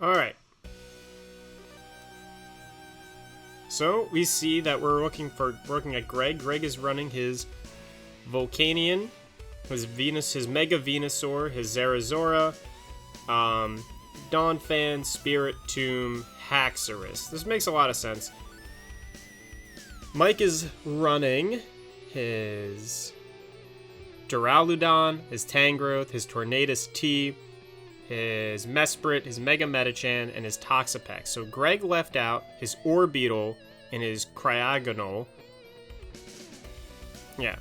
Alright. So, we see that we're looking at Greg. Greg is running his Volcanion, his Venus, his Mega Venusaur, his Zarazora, Donphan, Spirit Tomb, Haxorus. This makes a lot of sense. Mike is running his Duraludon, his Tangrowth, his Tornadus T, his Mesprit, his Mega Metachan, and his Toxapex. So Greg left out his Orbeetle and his Cryogonal. Yeah.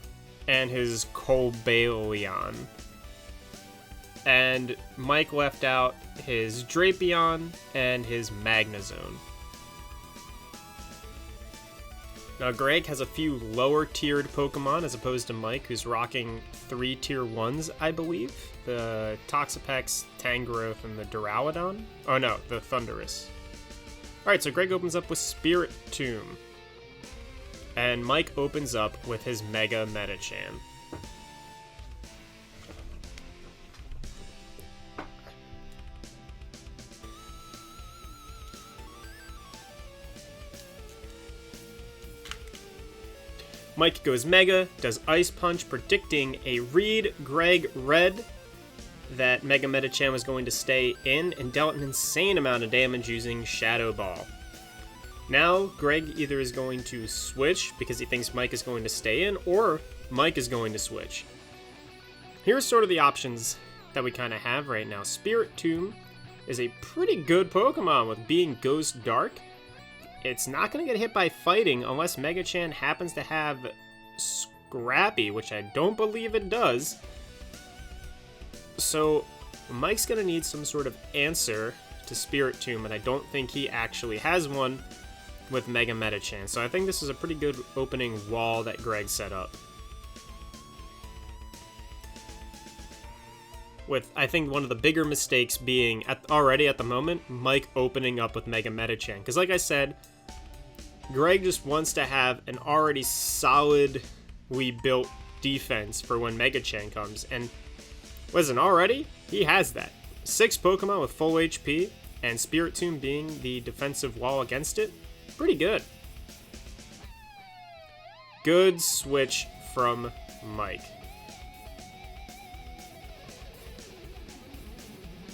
And his Cobalion. And Mike left out his Drapion and his Magnezone. Now Greg has a few lower tiered Pokemon as opposed to Mike, who's rocking 3 tier 1s, I believe. The Toxapex, Tangrowth, and the Duraludon. Oh no, the Thundurus. Alright, so Greg opens up with Spirit Tomb. And Mike opens up with his Mega Metachan. Mike goes Mega, does Ice Punch, predicting a read. Greg read that Mega Metachan was going to stay in and dealt an insane amount of damage using Shadow Ball. Now, Greg either is going to switch because he thinks Mike is going to stay in, or Mike is going to switch. Here's sort of the options that we kind of have right now. Spirit Tomb is a pretty good Pokemon with being Ghost Dark. It's not going to get hit by fighting unless Megachan happens to have Scrappy, which I don't believe it does. So Mike's going to need some sort of answer to Spirit Tomb, and I don't think he actually has one with Mega Metachan. So I think this is a pretty good opening wall that Greg set up. With, I think, one of the bigger mistakes being, already at the moment, Mike opening up with Mega Metachan. Because like I said, Greg just wants to have an already solidly built defense for when Megachan comes. And listen, already, he has that. 6 Pokemon with full HP, and Spirit Tomb being the defensive wall against it. Pretty good. Good switch from Mike.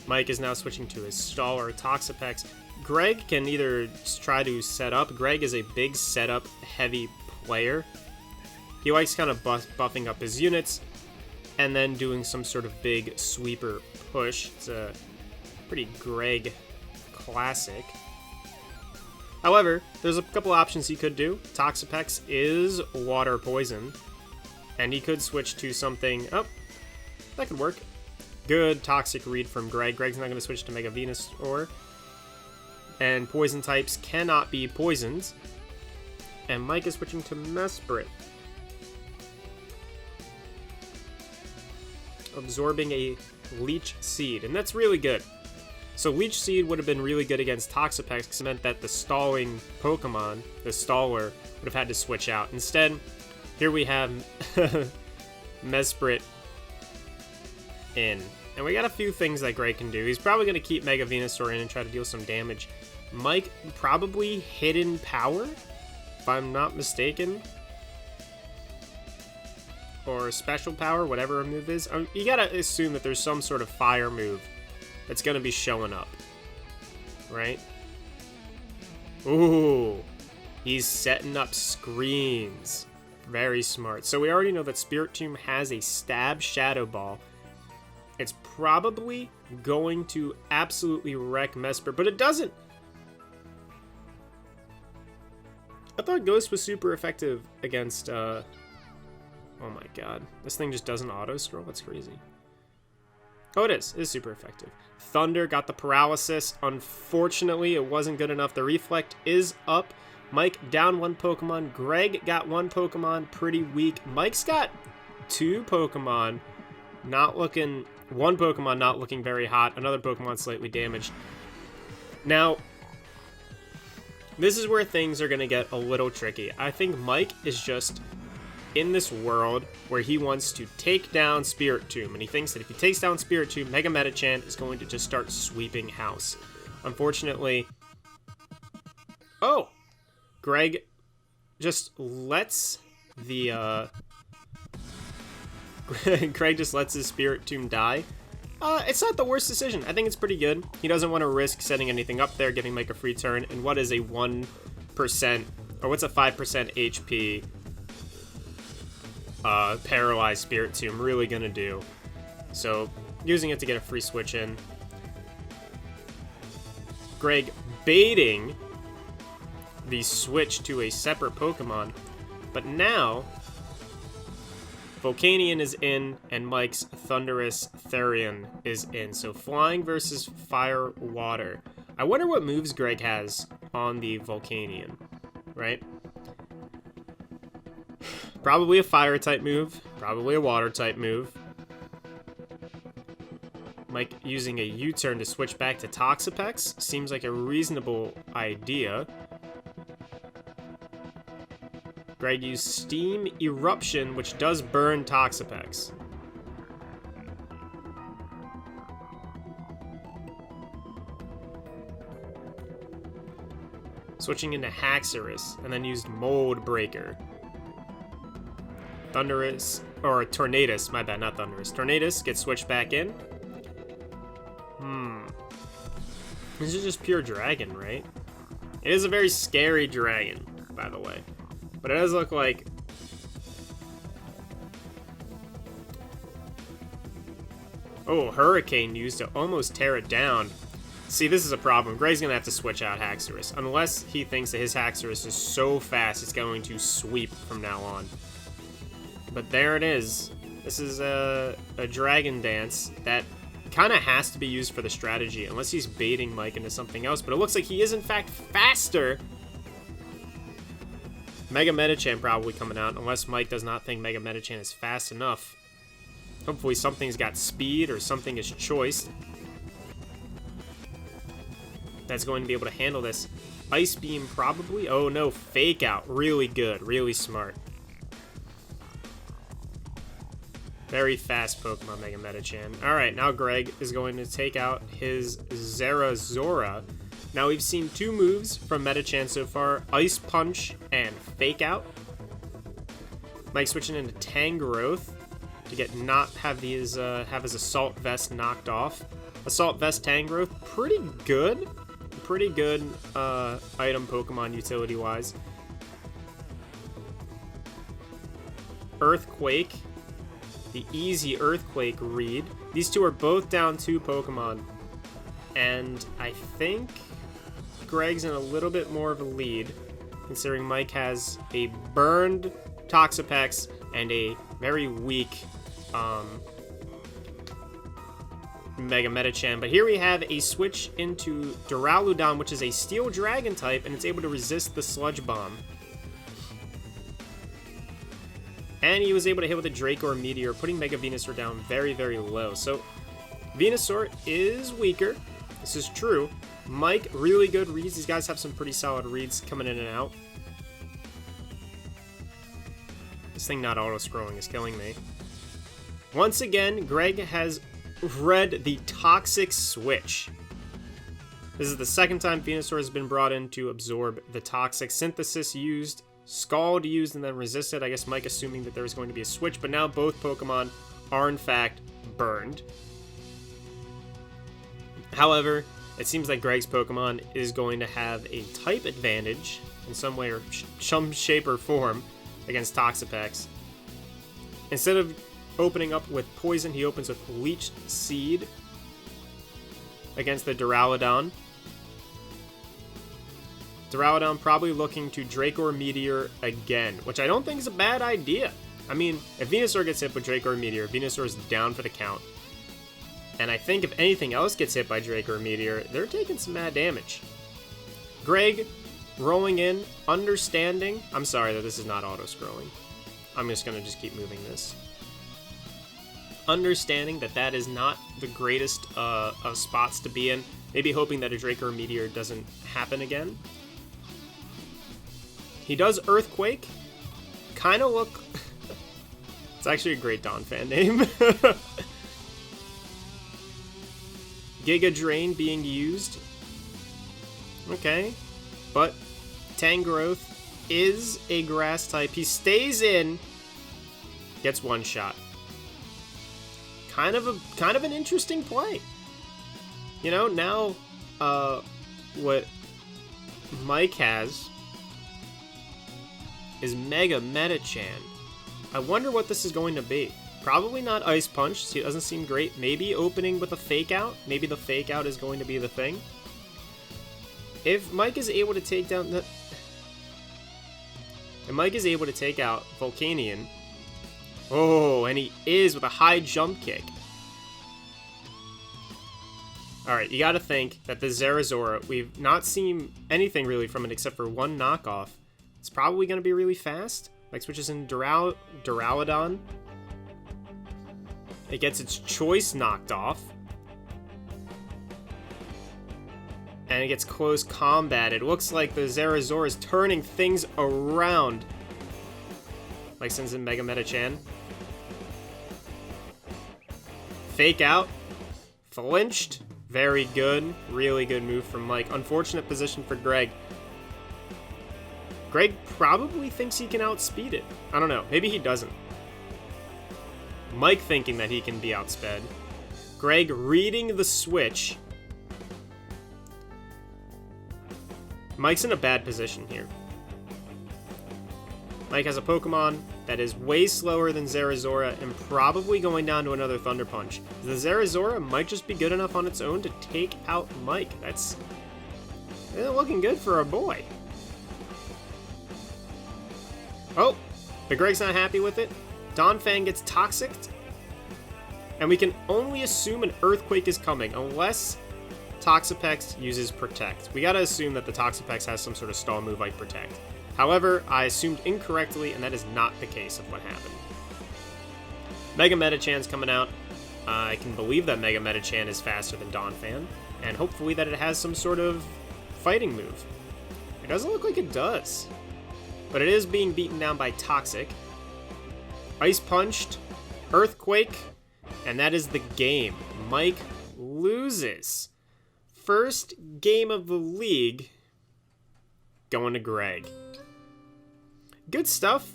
Mike is now switching to his Staller Toxapex. Greg can either try to set up. Greg is a big setup heavy player. He likes kind of buffing up his units and then doing some sort of big sweeper push. It's a pretty Greg classic. However, there's a couple options he could do. Toxapex is water poison, and he could switch to something. Oh, that could work. Good toxic read from Greg. Greg's not going to switch to Mega Venusaur. And poison types cannot be poisoned. And Mike is switching to Mesprit. Absorbing a Leech Seed. And that's really good. So Leech Seed would have been really good against Toxapex because it meant that the stalling Pokemon, the Staller, would have had to switch out. Instead, here we have Mesprit in. And we got a few things that Greg can do. He's probably going to keep Mega Venusaur in and try to deal some damage. Mike, probably Hidden Power, if I'm not mistaken. Or Special Power, whatever a move is. You got to assume that there's some sort of fire move that's going to be showing up. Right? Ooh. He's setting up screens. Very smart. So we already know that Spirit Tomb has a Stab Shadow Ball. It's probably going to absolutely wreck Mesprit, but it doesn't. I thought Ghost was super effective against, oh my god. This thing just doesn't auto-scroll? That's crazy. Oh, it is. It is super effective. Thunder got the paralysis. Unfortunately, it wasn't good enough. The Reflect is up. Mike down 1 Pokemon. Greg got 1 Pokemon. Pretty weak. Mike's got 2 Pokemon. Not looking... 1 Pokemon not looking very hot. Another Pokemon slightly damaged. Now, this is where things are going to get a little tricky. I think Mike is just in this world where he wants to take down Spirit Tomb. And he thinks that if he takes down Spirit Tomb, Mega Metachan is going to just start sweeping house. Unfortunately... Oh! Greg just lets the, Greg just lets his Spirit Tomb die. It's not the worst decision. I think it's pretty good. He doesn't want to risk setting anything up there, giving Mike a free turn. And what is a 1%, or what's a 5% HP paralyzed Spirit Tomb really gonna do? So, using it to get a free switch in. Greg baiting the switch to a separate Pokemon. But now, Volcanion is in, and Mike's Thunderous Therian is in. So flying versus fire water. I wonder what moves Greg has on the Volcanion, right? Probably a fire type move, probably a water type move. Mike using a U-turn to switch back to Toxapex seems like a reasonable idea. Greg used Steam Eruption, which does burn Toxapex. Switching into Haxorus, and then used Mold Breaker. Thunderous, or Tornadus, my bad, not Thunderous. Tornadus gets switched back in. This is just pure dragon, right? It is a very scary dragon, by the way. But it does look like... Oh, Hurricane used to almost tear it down. See, this is a problem. Greg's going to have to switch out Haxorus. Unless he thinks that his Haxorus is so fast it's going to sweep from now on. But there it is. This is a Dragon Dance that kind of has to be used for the strategy, unless he's baiting Mike into something else. But it looks like he is, in fact, faster. Mega Metachan probably coming out, unless Mike does not think Mega Metachan is fast enough. Hopefully something's got speed or something is choice that's going to be able to handle this. Ice Beam probably. Oh no, Fake Out. Really good, really smart. Very fast Pokemon, Mega Metachan. Alright, now Greg is going to take out his Zerazora. Now we've seen two moves from Metachan so far, Ice Punch and Fake Out. Mike switching into Tangrowth to get have his Assault Vest knocked off. Assault Vest Tangrowth, pretty good item Pokemon utility-wise. Earthquake, the easy Earthquake read. These two are both down 2 Pokemon, and I think Greg's in a little bit more of a lead, considering Mike has a burned Toxapex and a very weak Mega Metachan. But here we have a switch into Duraludon, which is a Steel Dragon type, and it's able to resist the Sludge Bomb. And he was able to hit with a Draco Meteor, putting Mega Venusaur down very, very low. So Venusaur is weaker. This is true. Mike, really good reads. These guys have some pretty solid reads coming in and out. This thing not auto-scrolling is killing me. Once again, Greg has read the Toxic Switch. This is the second time Venusaur has been brought in to absorb the Toxic. Synthesis used, Scald used, and then resisted. I guess Mike assuming that there was going to be a switch, but now both Pokemon are in fact burned. However, it seems like Greg's Pokemon is going to have a type advantage in some way or some shape or form against Toxapex. Instead of opening up with Poison, he opens with Leech Seed against the Duraludon. Duraludon probably looking to Draco Meteor again, which I don't think is a bad idea. I mean, if Venusaur gets hit with Draco Meteor, Venusaur is down for the count. And I think if anything else gets hit by Draco Meteor, they're taking some mad damage. Greg rolling in, understanding. I'm sorry that this is not auto-scrolling. I'm just going to just keep moving this. Understanding that that is not the greatest of spots to be in. Maybe hoping that a Draco Meteor doesn't happen again. He does Earthquake. Kind of look... It's actually a great Dawn fan name. Giga Drain being used. Okay. But Tangrowth is a grass type. He stays in. Gets one shot. Kind of an interesting play. You know, now what Mike has is Mega Metachan. I wonder what this is going to be. Probably not Ice Punch. It doesn't seem great. Maybe opening with a Fake Out. Maybe the Fake Out is going to be the thing. If Mike is able to take down the... If Mike is able to take out Volcanion... Oh, and he is with a high jump kick. Alright, you gotta think that the Zerazora, we've not seen anything really from it except for one knockoff. It's probably gonna be really fast. Like switches in Duraludon. It gets its choice knocked off. And it gets close combat. It looks like the Zerazora is turning things around. Like sends in Mega Metachan. Fake out. Flinched. Very good. Really good move from Mike. Unfortunate position for Greg. Greg probably thinks he can outspeed it. I don't know. Maybe he doesn't. Mike thinking that he can be outsped. Greg reading the switch. Mike's in a bad position here. Mike has a Pokemon that is way slower than Zerazora and probably going down to another Thunder Punch. The Zerazora might just be good enough on its own to take out Mike. That's looking good for our boy. Oh, but Greg's not happy with it. Donphan gets Toxiced. And we can only assume an Earthquake is coming unless Toxapex uses Protect. We gotta assume that the Toxapex has some sort of stall move like Protect. However, I assumed incorrectly, and that is not the case of what happened. Mega Metachan's coming out. I can believe that Mega Metachan is faster than Donphan, and hopefully that it has some sort of fighting move. It doesn't look like it does, but it is being beaten down by Toxic. Ice Punched, Earthquake, and that is the game. Mike loses. First game of the league going to Greg. Good stuff,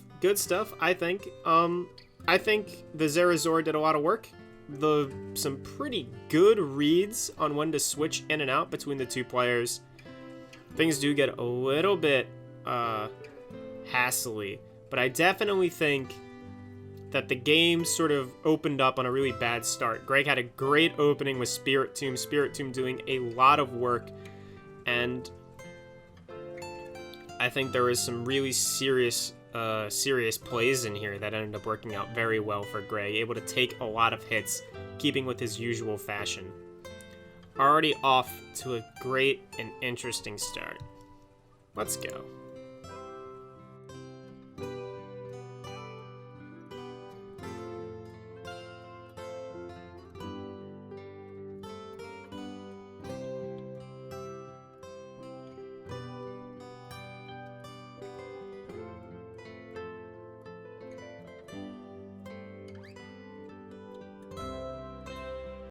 I think. I think the Zerazora did a lot of work. Some pretty good reads on when to switch in and out between the two players. Things do get a little bit hassly, but I definitely think that the game sort of opened up on a really bad start. Greg had a great opening with Spirit Tomb doing a lot of work, and I think there was some really serious plays in here that ended up working out very well for Greg, able to take a lot of hits, keeping with his usual fashion. Already off to a great and interesting start. Let's go.